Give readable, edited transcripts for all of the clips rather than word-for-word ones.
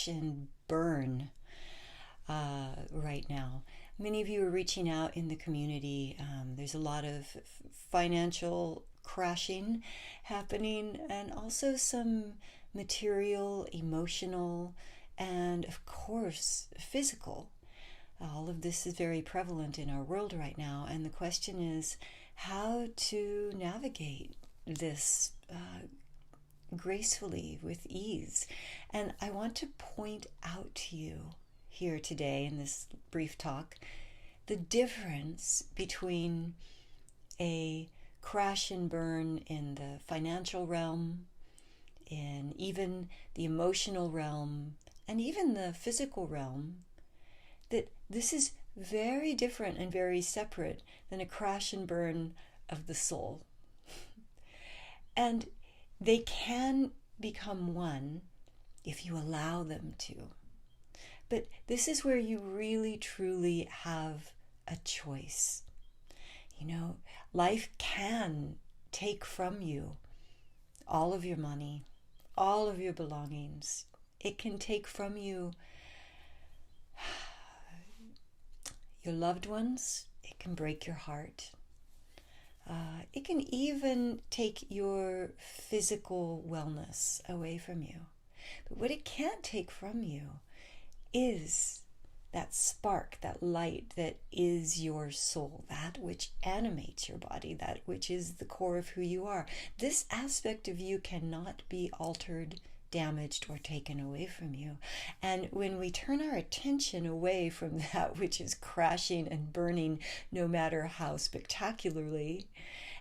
crash and burn right now. Many of you are reaching out in the community. There's a lot of financial crashing happening, and also some material, emotional, and of course, physical. All of this is very prevalent in our world right now, and the question is how to navigate this gracefully, with ease. And I want to point out to you here today in this brief talk the difference between a crash and burn in the financial realm, in even the emotional realm, and even the physical realm, that this is very different and very separate than a crash and burn of the soul. And they can become one if you allow them to. But this is where you really truly have a choice. You know, life can take from you all of your money, all of your belongings. It can take from you your loved ones. It can break your heart. It can even take your physical wellness away from you. But what it can't take from you is that spark, that light that is your soul, that which animates your body, that which is the core of who you are. This aspect of you cannot be altered, damaged, or taken away from you. And when we turn our attention away from that which is crashing and burning, no matter how spectacularly,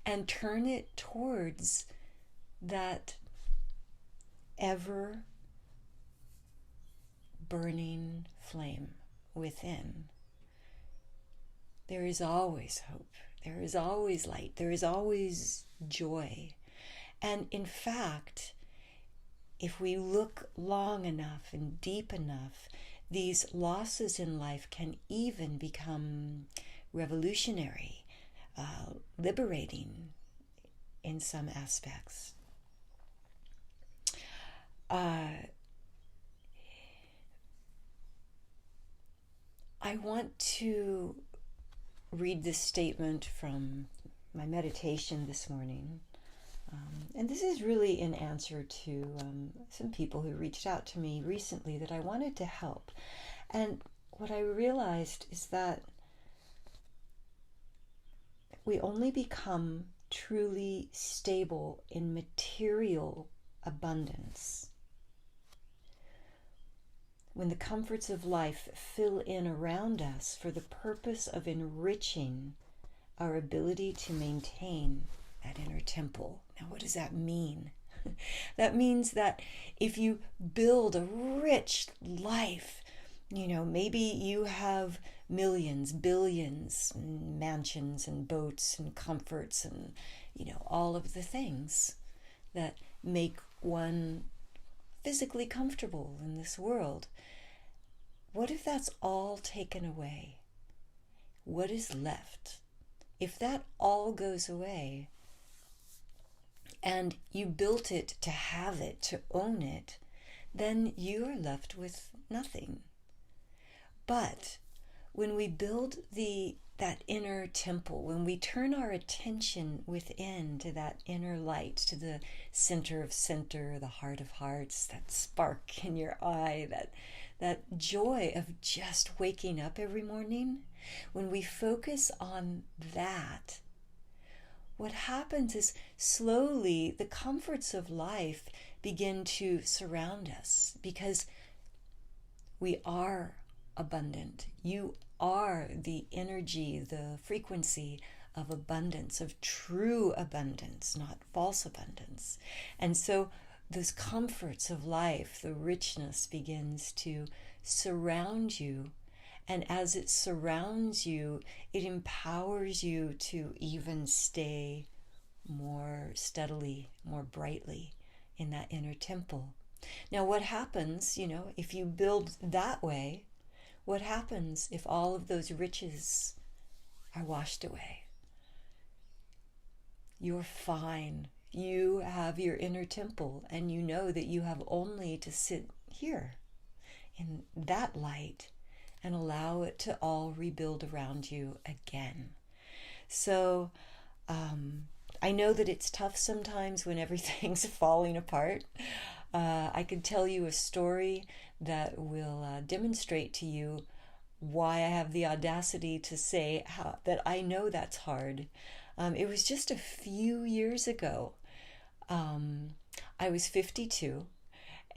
and turn it towards that ever burning flame within, there is always hope, there is always light, there is always joy. And in fact, if we look long enough and deep enough, these losses in life can even become revolutionary, liberating in some aspects. I want to read this statement from my meditation this morning. And this is really in answer to some people who reached out to me recently that I wanted to help. And what I realized is that we only become truly stable in material abundance when the comforts of life fill in around us for the purpose of enriching our ability to maintain that inner temple. Now, what does that mean? That means that if you build a rich life, you know, maybe you have millions, billions, and mansions and boats and comforts and, you know, all of the things that make one physically comfortable in this world. What if that's all taken away? What is left? If that all goes away, and you built it to have it, to own it, then you are left with nothing. But when we build that inner temple, when we turn our attention within to that inner light, to the center of center, the heart of hearts, that spark in your eye, that joy of just waking up every morning, when we focus on that, what happens is slowly the comforts of life begin to surround us, because we are abundant. You are the energy, the frequency of abundance, of true abundance, not false abundance. And so those comforts of life, the richness begins to surround you. And as it surrounds you, it empowers you to even stay more steadily, more brightly in that inner temple. Now, what happens, you know, if you build that way, what happens if all of those riches are washed away? You're fine. You have your inner temple, and you know that you have only to sit here in that light and allow it to all rebuild around you again. So I know that it's tough sometimes when everything's falling apart. I could tell you a story that will demonstrate to you why I have the audacity to say that I know that's hard. It was just a few years ago. I was 52,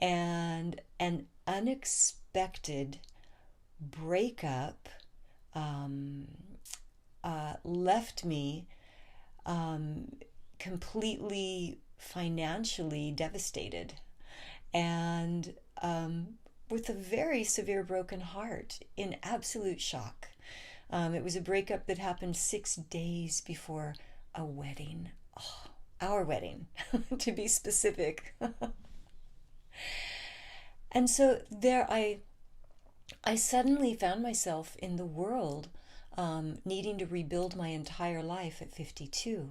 and an unexpected breakup left me completely financially devastated and with a very severe broken heart, in absolute shock. It was a breakup that happened 6 days before a wedding. Oh, our wedding, to be specific. And so there I suddenly found myself in the world, needing to rebuild my entire life at 52.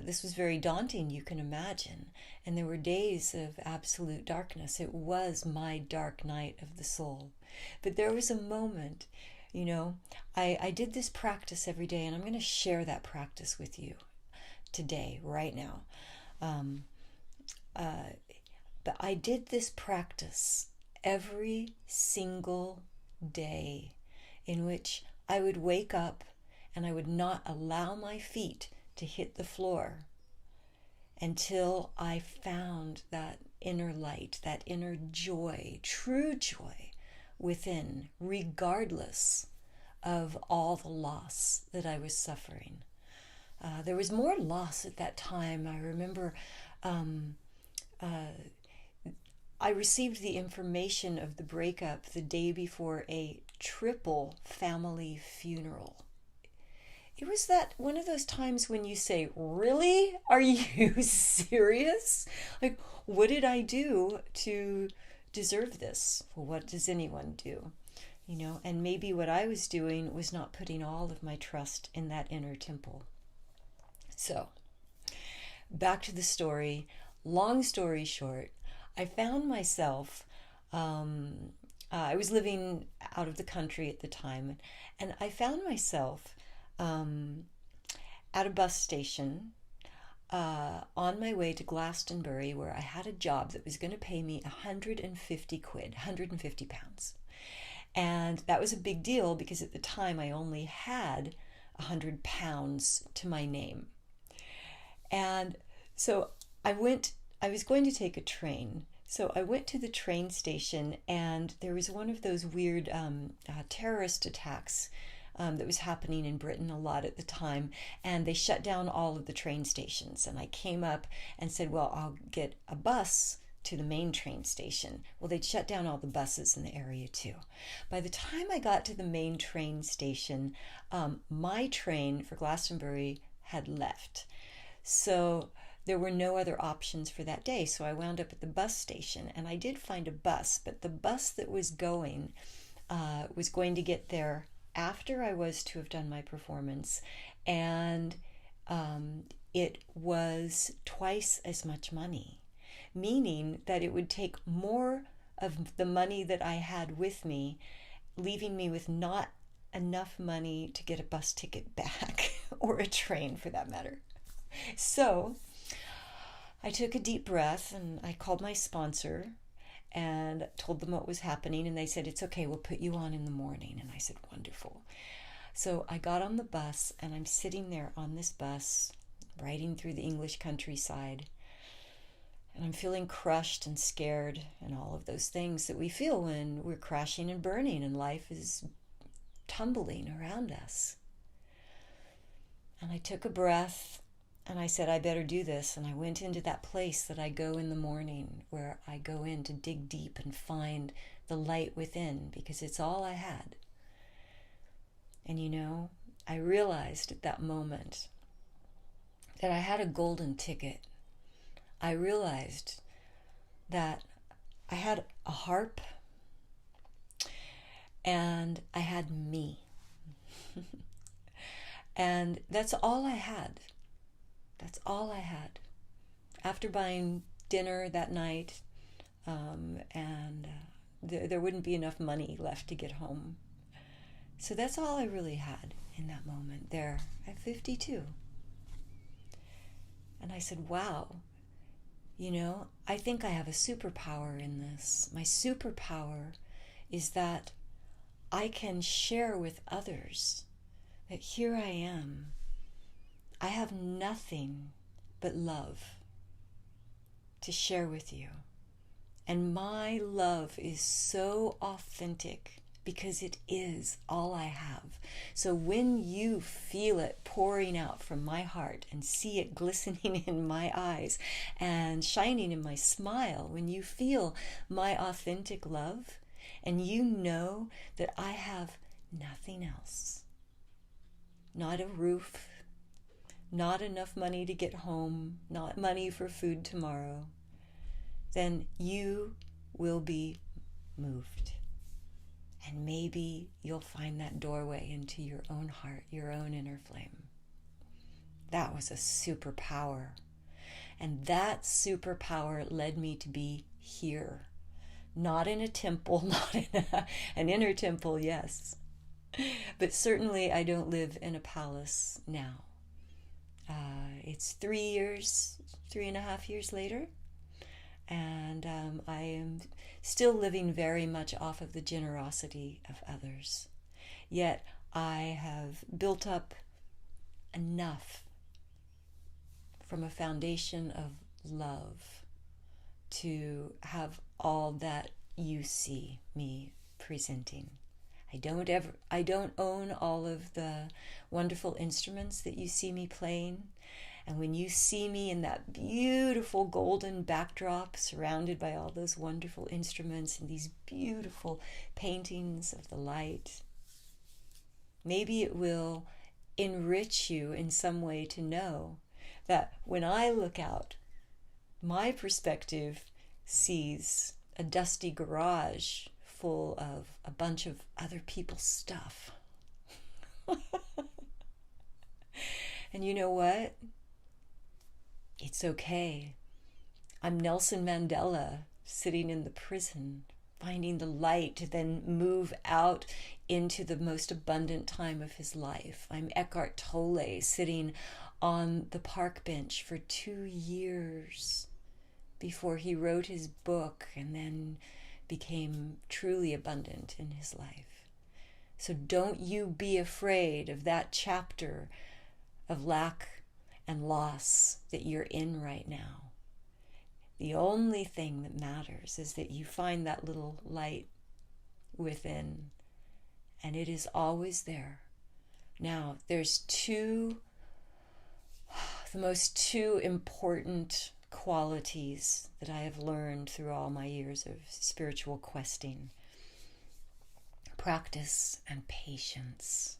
This was very daunting, you can imagine. And there were days of absolute darkness. It was my dark night of the soul. But there was a moment, I did this practice every day, and I'm going to share that practice with you today, right now. But I did this practice every single day, in which I would wake up and I would not allow my feet to hit the floor until I found that inner light, that inner joy, true joy within, regardless of all the loss that I was suffering. There was more loss at that time. I remember I received the information of the breakup the day before a triple family funeral. It was that one of those times when you say, really? Are you serious? Like, what did I do to deserve this? Well, what does anyone do? And maybe what I was doing was not putting all of my trust in that inner temple. So, back to the story. Long story short, I found myself, I was living out of the country at the time, and I found myself at a bus station on my way to Glastonbury, where I had a job that was going to pay me 150 quid, 150 pounds. And that was a big deal because at the time I only had 100 pounds to my name. And so I was going to take a train. So I went to the train station, and there was one of those weird terrorist attacks that was happening in Britain a lot at the time, and they shut down all of the train stations. And I came up and said, well, I'll get a bus to the main train station. Well, they'd shut down all the buses in the area too. By the time I got to the main train station, my train for Glastonbury had left. So there were no other options for that day. So I wound up at the bus station, and I did find a bus, but the bus that was going to get there after I was to have done my performance, and it was twice as much money, meaning that it would take more of the money that I had with me, leaving me with not enough money to get a bus ticket back, or a train for that matter. So I took a deep breath, and I called my sponsor and told them what was happening, and they said, it's okay, we'll put you on in the morning. And I said, wonderful. So I got on the bus, and I'm sitting there on this bus, riding through the English countryside, and I'm feeling crushed and scared and all of those things that we feel when we're crashing and burning and life is tumbling around us. And I took a breath, and I said, I better do this. And I went into that place that I go in the morning, where I go in to dig deep and find the light within, because it's all I had. And I realized at that moment that I had a golden ticket. I realized that I had a harp, and I had me. And that's all I had. That's all I had. After buying dinner that night, and there wouldn't be enough money left to get home. So that's all I really had in that moment there at 52. And I said, wow, I think I have a superpower in this. My superpower is that I can share with others that here I am. I have nothing but love to share with you. And my love is so authentic because it is all I have. So when you feel it pouring out from my heart and see it glistening in my eyes and shining in my smile, when you feel my authentic love and you know that I have nothing else, not a roof, not enough money to get home, not money for food tomorrow, then you will be moved. And maybe you'll find that doorway into your own heart, your own inner flame. That was a superpower. And that superpower led me to be here. Not in a temple, not in an inner temple, yes. But certainly I don't live in a palace now. It's 3.5 years later. And I am still living very much off of the generosity of others. Yet I have built up enough from a foundation of love to have all that you see me presenting. I don't own all of the wonderful instruments that you see me playing. And when you see me in that beautiful golden backdrop surrounded by all those wonderful instruments and these beautiful paintings of the light, maybe it will enrich you in some way to know that when I look out, my perspective sees a dusty garage full of a bunch of other people's stuff. And you know what? It's okay. I'm Nelson Mandela sitting in the prison, finding the light to then move out into the most abundant time of his life. I'm Eckhart Tolle sitting on the park bench for 2 years before he wrote his book and then became truly abundant in his life. So don't you be afraid of that chapter of lack and loss that you're in right now. The only thing that matters is that you find that little light within, and it is always there. Now, there's the most two important qualities that I have learned through all my years of spiritual questing: practice and patience.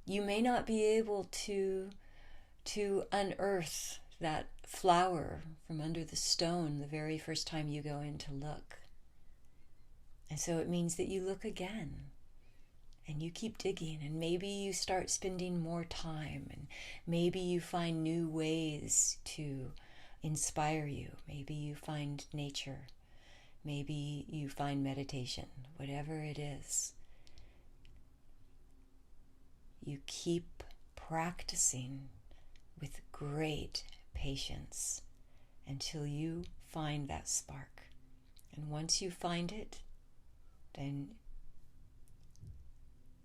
You may not be able to unearth that flower from under the stone the very first time you go in to look. And so it means that you look again and you keep digging, and maybe you start spending more time, and maybe you find new ways to inspire you. Maybe you find nature. Maybe you find meditation. Whatever it is, you keep practicing with great patience until you find that spark. And once you find it, then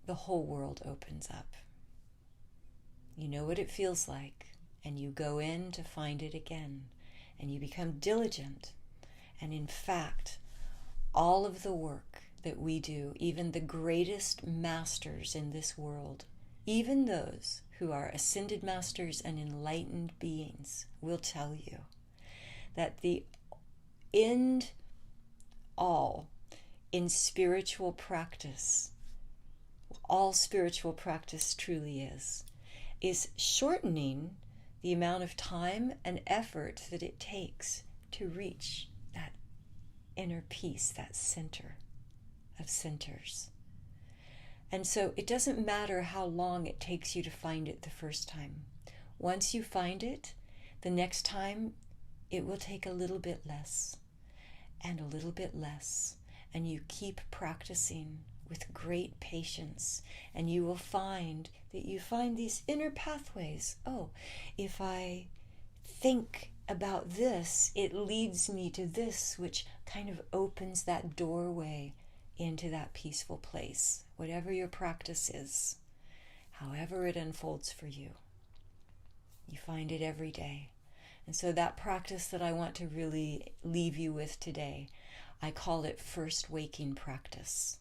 the whole world opens up. You know what it feels like, and you go in to find it again, and you become diligent. And in fact, all of the work that we do, even the greatest masters in this world, even those who are ascended masters and enlightened beings, will tell you that the end all in spiritual practice, all spiritual practice truly is shortening the amount of time and effort that it takes to reach that inner peace, that center of centers. And so it doesn't matter how long it takes you to find it the first time. Once you find it, the next time it will take a little bit less, and a little bit less, and you keep practicing with great patience, and you will find that you find these inner pathways. Oh, if I think about this, it leads me to this, which kind of opens that doorway into that peaceful place. Whatever your practice is, however it unfolds for you, you find it every day. And so that practice that I want to really leave you with today, I call it first waking practice.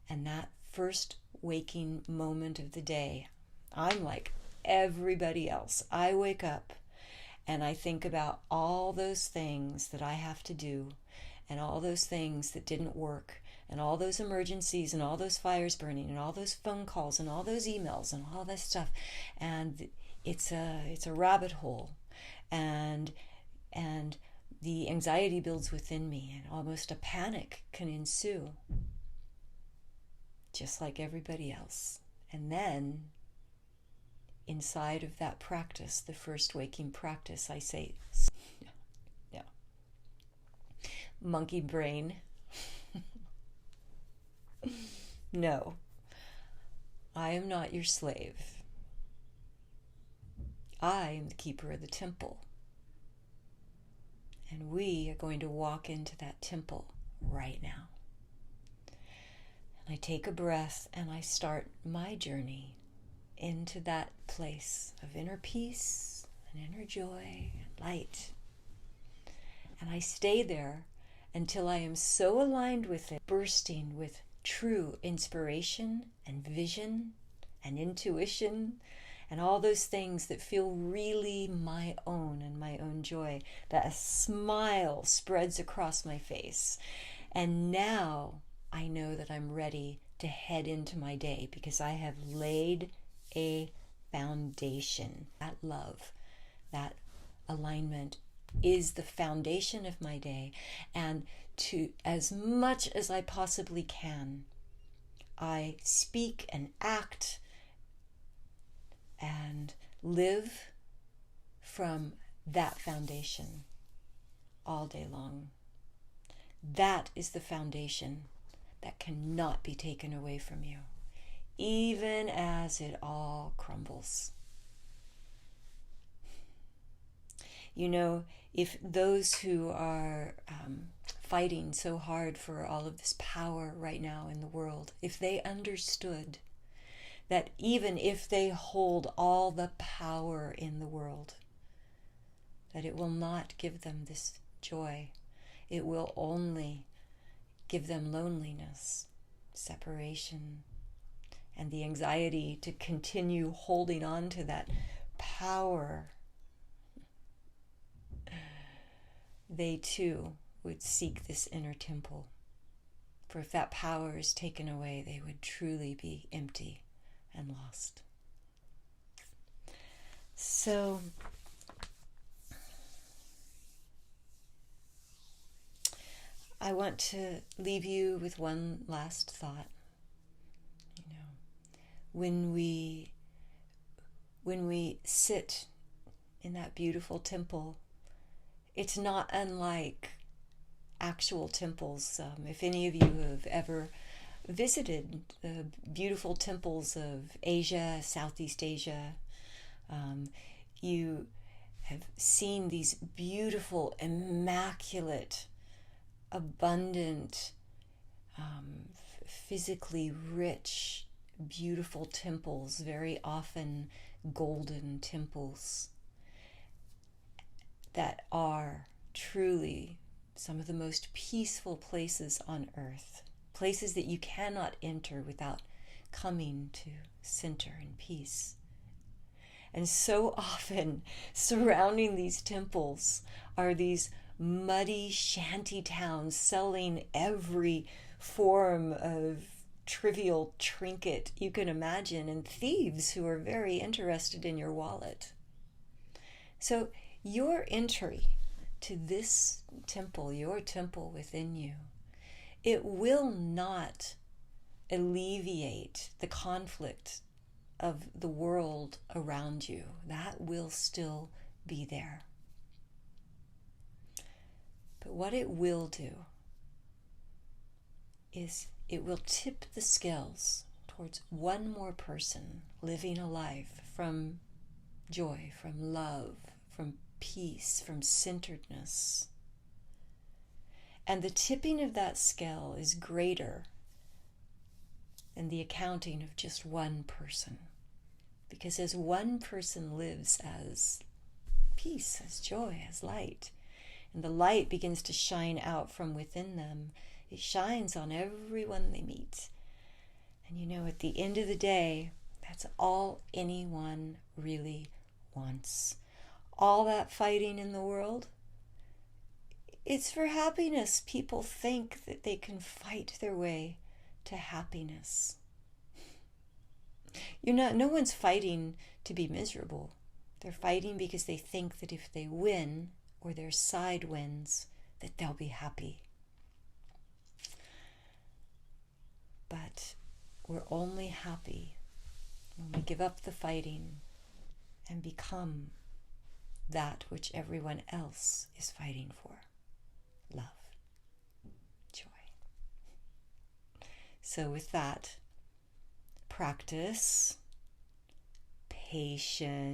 And that first waking moment of the day, I'm like everybody else. I wake up and I think about all those things that I have to do, and all those things that didn't work, and all those emergencies, and all those fires burning, and all those phone calls, and all those emails, and all that stuff. And it's a rabbit hole. And the anxiety builds within me, and almost a panic can ensue, just like everybody else. And then, inside of that practice, the first waking practice, I say, no, monkey brain, no, I am not your slave. I am the keeper of the temple. And we are going to walk into that temple right now. And I take a breath and I start my journey into that place of inner peace and inner joy and light. And I stay there until I am so aligned with it, bursting with true inspiration and vision and intuition and all those things that feel really my own and my own joy, that a smile spreads across my face. And now I know that I'm ready to head into my day because I have laid a foundation. That love, that alignment is the foundation of my day. And to as much as I possibly can, I speak and act and live from that foundation all day long. That is the foundation that cannot be taken away from you, even as it all crumbles. You know, if those who are fighting so hard for all of this power right now in the world, if they understood that even if they hold all the power in the world, that it will not give them this joy. It will only give them loneliness, separation, and the anxiety to continue holding on to that power. They too would seek this inner temple. For if that power is taken away, they would truly be empty and lost. So, I want to leave you with one last thought. You know, when we sit in that beautiful temple, it's not unlike actual temples. If any of you have ever visited the beautiful temples of Asia, Southeast Asia, you have seen these beautiful, immaculate, abundant, physically rich, beautiful temples, very often golden temples that are truly some of the most peaceful places on earth, places that you cannot enter without coming to center in peace. And so often surrounding these temples are these muddy shanty towns selling every form of trivial trinket you can imagine, and thieves who are very interested in your wallet. So your entry to this temple, your temple within you, it will not alleviate the conflict of the world around you. That will still be there. But what it will do is it will tip the scales towards one more person living a life from joy, from love, from peace, from centeredness. And the tipping of that scale is greater than the accounting of just one person. Because as one person lives as peace, as joy, as light, and the light begins to shine out from within them, it shines on everyone they meet. And you know, at the end of the day, that's all anyone really wants. All that fighting in the world, it's for happiness. People think that they can fight their way to happiness. No one's fighting to be miserable. They're fighting because they think that if they win, or their side wins, that they'll be happy. But we're only happy when we give up the fighting and become that which everyone else is fighting for. Love. Joy. So with that, practice patience.